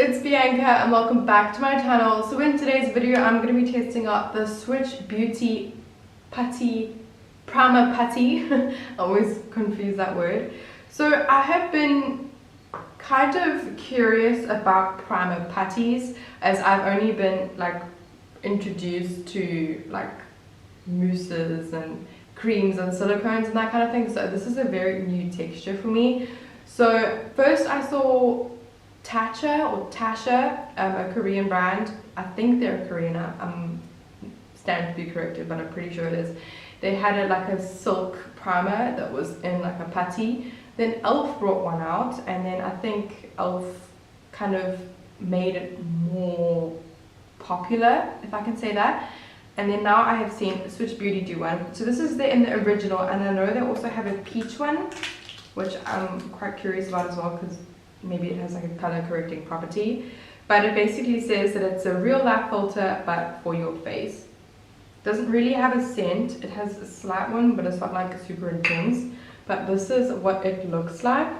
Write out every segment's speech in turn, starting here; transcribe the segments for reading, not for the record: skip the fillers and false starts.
it's Bianca and welcome back to my channel. So in today's video I'm going to be testing out the SwiitchBeauty Putty Primer Putty. I always confuse that word. So I have been kind of curious about primer putties, as I've only been like introduced to like mousses and creams and silicones and that kind of thing, so this is a very new texture for me. So first I saw Tasha, a Korean brand. I think they're Korean. I'm stand to be corrected, but I'm pretty sure it is. They had like a silk primer that was in like a putty. Then Elf brought one out, and then I think Elf kind of made it more popular, if I can say that. And then now I have seen SwiitchBeauty do one. So this is in the original, and I know they also have a peach one, which I'm quite curious about as well, because maybe it has like a color correcting property. But it basically says that it's a real life filter, but for your face. Doesn't really have a scent. It has a slight one, but it's not like super intense. But this is what it looks like.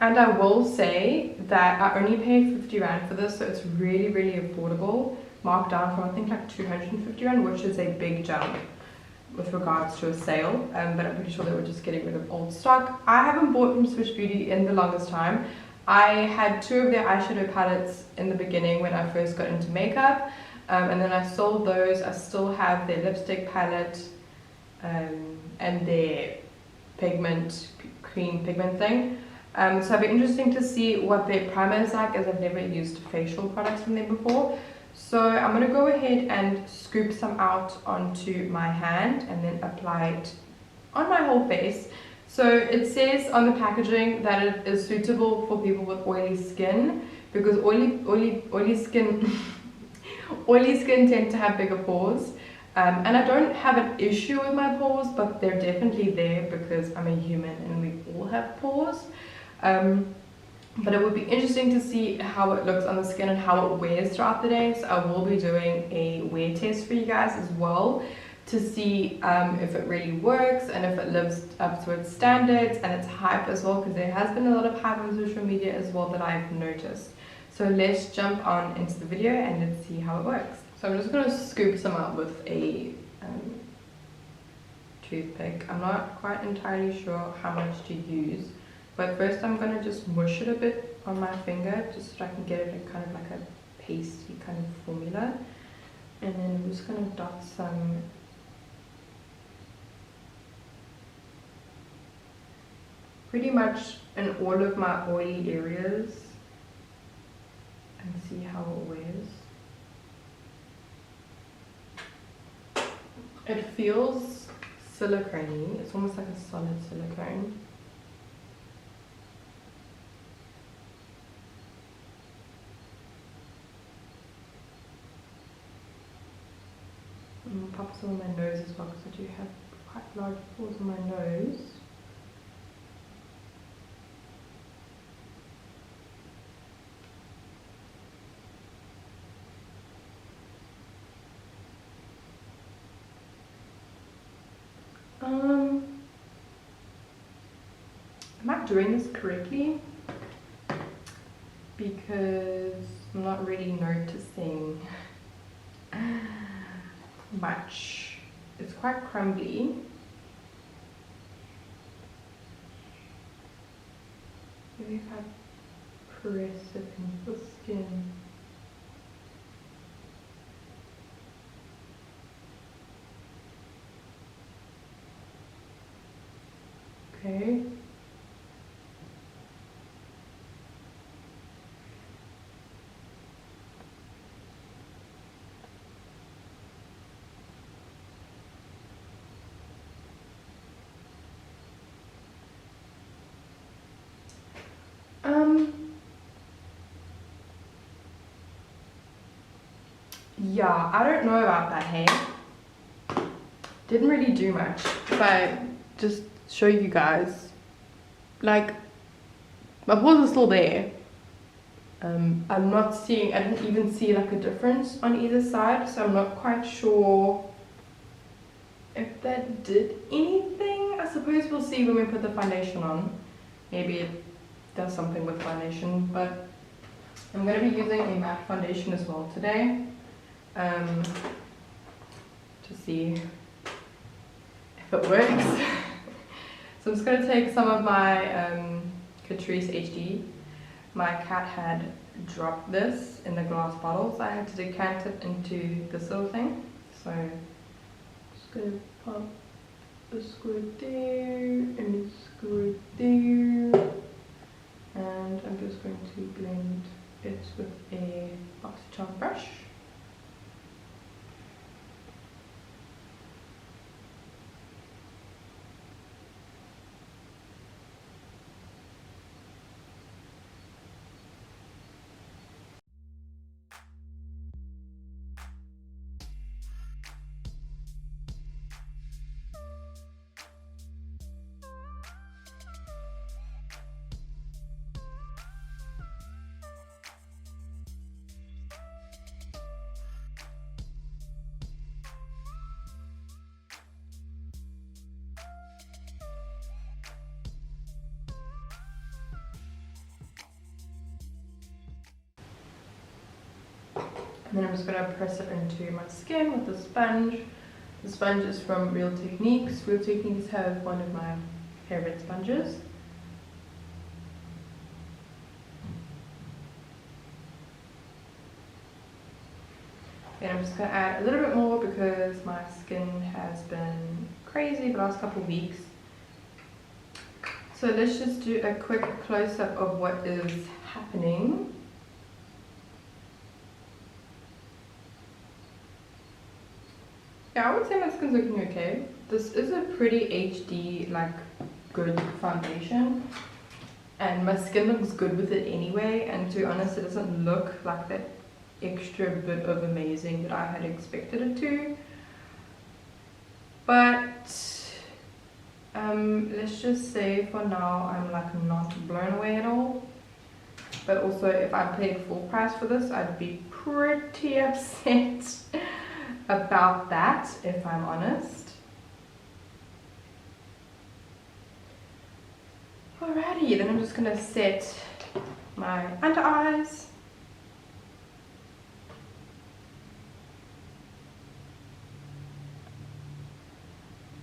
And I will say that I only paid 50 Rand for this, so it's really, really affordable. Marked down from I think like 250 Rand, which is a big jump with regards to a sale. But I'm pretty sure they were just getting rid of old stock. I haven't bought from SwiitchBeauty in the longest time. I had 2 of their eyeshadow palettes in the beginning when I first got into makeup. And then I sold those. I still have their lipstick palette and their cream pigment thing. So it'll be interesting to see what their primer is like, as I've never used facial products from them before. So I'm going to go ahead and scoop some out onto my hand and then apply it on my whole face. So it says on the packaging that it is suitable for people with oily skin, because oily skin oily skin tend to have bigger pores. And I don't have an issue with my pores, but they're definitely there because I'm a human and we all have pores. But it would be interesting to see how it looks on the skin and how it wears throughout the day. So I will be doing a wear test for you guys as well, to see if it really works and if it lives up to its standards and its hype as well, because there has been a lot of hype on social media as well that I've noticed. So let's jump on into the video and let's see how it works. So I'm just going to scoop some out with a toothpick. I'm not quite entirely sure how much to use, but first I'm going to just mush it a bit on my finger, just so I can get it in kind of like a pasty kind of formula. And then I'm just going to dot some pretty much in all of my oily areas and see how it wears. It feels silicone-y. It's almost like a solid silicone. I'm going to pop some on my nose as well, because I do have quite large pores on my nose. Am I doing this correctly? Because I'm not really noticing much. It's quite crumbly. Maybe if I press it into the skin. Okay. Yeah, I don't know about that, hey? Didn't really do much. If I just show you guys, like, my pores are still there. I'm not seeing, I didn't even see like a difference on either side, so I'm not quite sure if that did anything. I suppose we'll see when we put the foundation on. Maybe it does something with foundation. But I'm going to be using a matte foundation as well today, to see if it works. So I'm just going to take some of my Catrice HD. My cat had dropped this in the glass bottles. I had to decant it into this little thing. So just going to pop a squirt there and a squirt there. And I'm just going to blend it with a oxycharm brush. And then I'm just going to press it into my skin with the sponge. The sponge is from Real Techniques. Real Techniques have one of my favorite sponges. And I'm just going to add a little bit more because my skin has been crazy the last couple of weeks. So let's just do a quick close-up of what is happening. Yeah, I would say my skin's looking okay. This is a pretty HD, like, good foundation. And my skin looks good with it anyway. And to be honest, it doesn't look like that extra bit of amazing that I had expected it to. But let's just say for now, I'm like not blown away at all. But also, if I paid full price for this, I'd be pretty upset about that, if I'm honest. Alrighty, then I'm just gonna set my under eyes.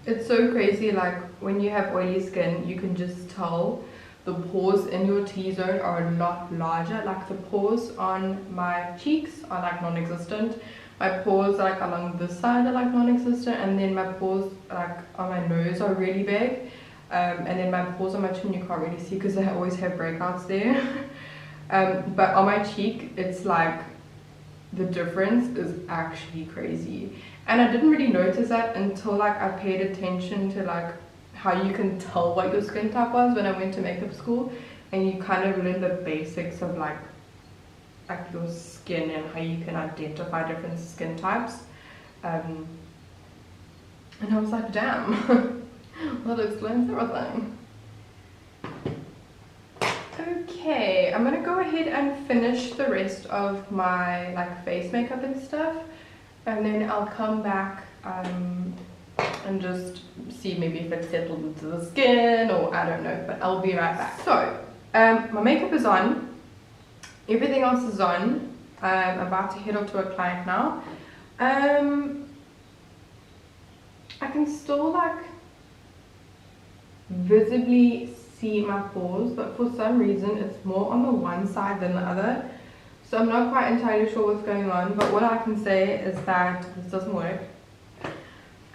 It's so crazy, like when you have oily skin, you can just tell the pores in your T-zone are a lot larger. Like the pores on my cheeks are like non-existent. My pores like along this side are like non-existent, and then my pores like on my nose are really big, and then my pores on my chin you can't really see because I always have breakouts there. But on my cheek, it's like the difference is actually crazy, and I didn't really notice that until like I paid attention to like how you can tell what your skin type was when I went to makeup school, and you kind of learn the basics of like your skin and how you can identify different skin types, and I was like, damn, that explains everything. Okay, I'm gonna go ahead and finish the rest of my like face makeup and stuff, and then I'll come back and just see maybe if it's settled into the skin, or I don't know, but I'll be right back. So my makeup is on. Everything else is on. I'm about to head off to a client now. I can still like visibly see my pores, but for some reason it's more on the one side than the other. So I'm not quite entirely sure what's going on, but what I can say is that this doesn't work.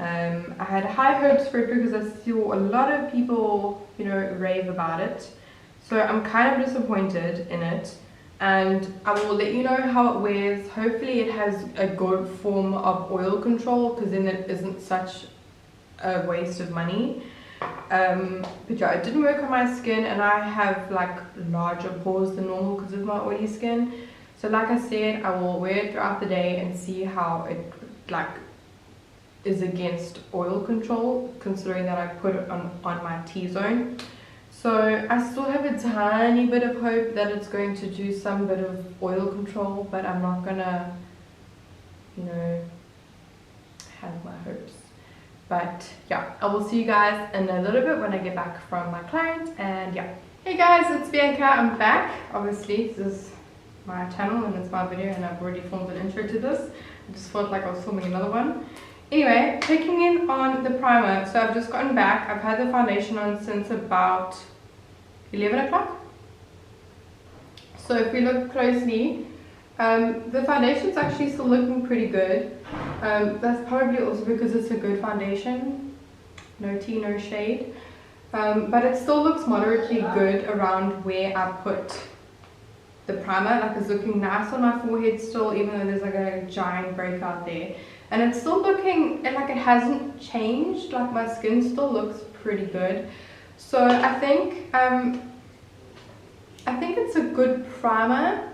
I had high hopes for it because I saw a lot of people, you know, rave about it. So I'm kind of disappointed in it. And I will let you know how it wears. Hopefully it has a good form of oil control, because then it isn't such a waste of money. But yeah, it didn't work on my skin, and I have like larger pores than normal because of my oily skin. So like I said, I will wear it throughout the day and see how it like is against oil control, considering that I put it on my T-zone. So I still have a tiny bit of hope that it's going to do some bit of oil control, but I'm not gonna, you know, have my hopes. But yeah, I will see you guys in a little bit when I get back from my client, and yeah. Hey guys, it's Bianca. I'm back. Obviously, this is my channel and it's my video, and I've already filmed an intro to this. I just felt like I was filming another one. Anyway, checking in on the primer. So I've just gotten back. I've had the foundation on since about 11 o'clock. So if we look closely, the foundation's actually still looking pretty good. That's probably also because it's a good foundation. No tea, no shade. But it still looks moderately good around where I put the primer. Like, it's looking nice on my forehead still, even though there's like a giant breakout there. And it's still looking like it hasn't changed. Like, my skin still looks pretty good. So I think it's a good primer,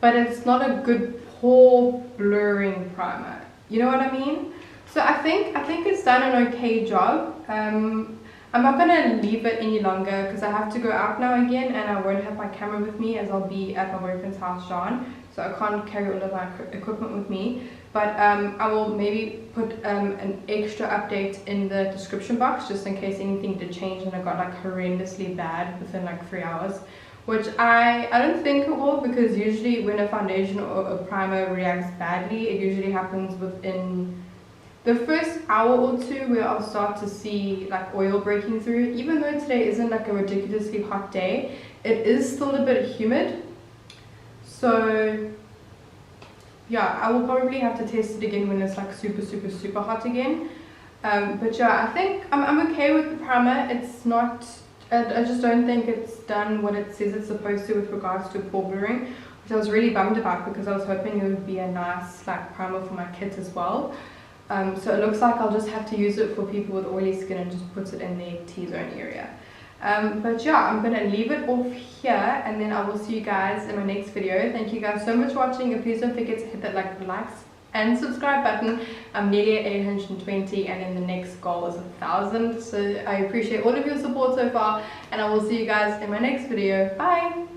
but it's not a good pore blurring primer. You know what I mean? So I think it's done an okay job. I'm not going to leave it any longer because I have to go out now again, and I won't have my camera with me as I'll be at my boyfriend's house, John. So I can't carry all of my equipment with me. But I will maybe put an extra update in the description box just in case anything did change and it got like horrendously bad within like 3 hours. Which I don't think it will, because usually when a foundation or a primer reacts badly, it usually happens within the first hour or two, where I'll start to see like oil breaking through. Even though today isn't like a ridiculously hot day, it is still a bit humid. So yeah, I will probably have to test it again when it's like super hot again. But yeah, I think I'm okay with the primer. It's not, I just don't think it's done what it says it's supposed to with regards to pore blurring, which I was really bummed about because I was hoping it would be a nice like primer for my kids as well. So it looks like I'll just have to use it for people with oily skin and just put it in their T-zone area. But yeah, I'm going to leave it off here, and then I will see you guys in my next video. Thank you guys so much for watching, and please don't forget to hit that likes and subscribe button. I'm nearly at 820, and then the next goal is 1,000. So I appreciate all of your support so far, and I will see you guys in my next video. Bye!